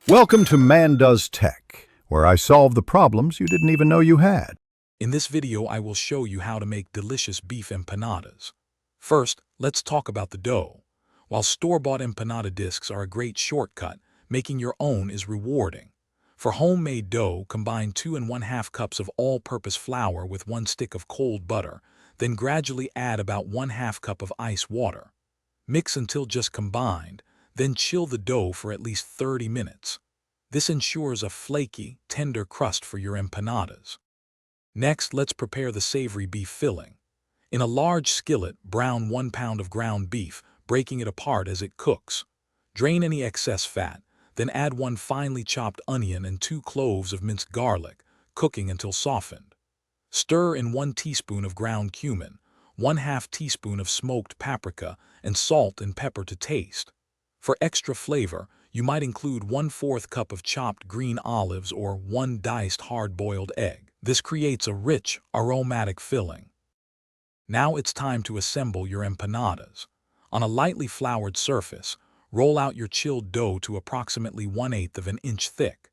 Welcome to Man Does Tech, where I solve the problems you didn't even know you had. In this video, I will show you how to make delicious beef empanadas. First, let's talk about the dough. While store-bought empanada discs are a great shortcut, making your own is rewarding. For homemade dough, combine 2 1/2 cups of all-purpose flour with 1 stick of cold butter, then gradually add about 1/2 cup of ice water. Mix until just combined, then chill the dough for at least 30 minutes. This ensures a flaky, tender crust for your empanadas. Next, let's prepare the savory beef filling. In a large skillet, brown 1 pound of ground beef, breaking it apart as it cooks. Drain any excess fat, then add 1 finely chopped onion and 2 cloves of minced garlic, cooking until softened. Stir in 1 teaspoon of ground cumin, 1/2 teaspoon of smoked paprika, and salt and pepper to taste. For extra flavor, you might include 1/4 cup of chopped green olives or 1 diced hard-boiled egg. This creates a rich, aromatic filling. Now it's time to assemble your empanadas. On a lightly floured surface, roll out your chilled dough to approximately 1/8 of an inch thick.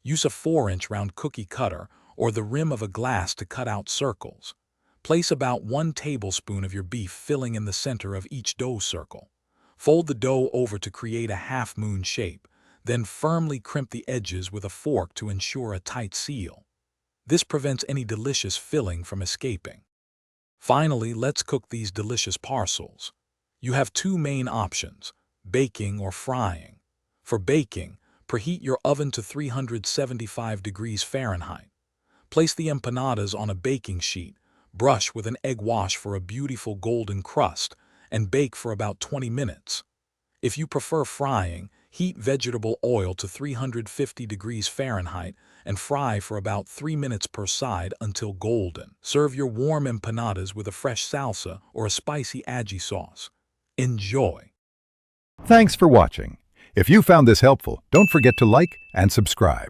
Use a 4-inch round cookie cutter or the rim of a glass to cut out circles. Place about 1 tablespoon of your beef filling in the center of each dough circle. Fold the dough over to create a half-moon shape, then firmly crimp the edges with a fork to ensure a tight seal. This prevents any delicious filling from escaping. Finally, let's cook these delicious parcels. You have 2 main options, baking or frying. For baking, preheat your oven to 375 degrees Fahrenheit. Place the empanadas on a baking sheet, brush with an egg wash for a beautiful golden crust, and bake for about 20 minutes. If you prefer frying, heat vegetable oil to 350 degrees Fahrenheit and fry for about 3 minutes per side until golden. Serve your warm empanadas with a fresh salsa or a spicy ají sauce. Enjoy! Thanks for watching. If you found this helpful, don't forget to like and subscribe.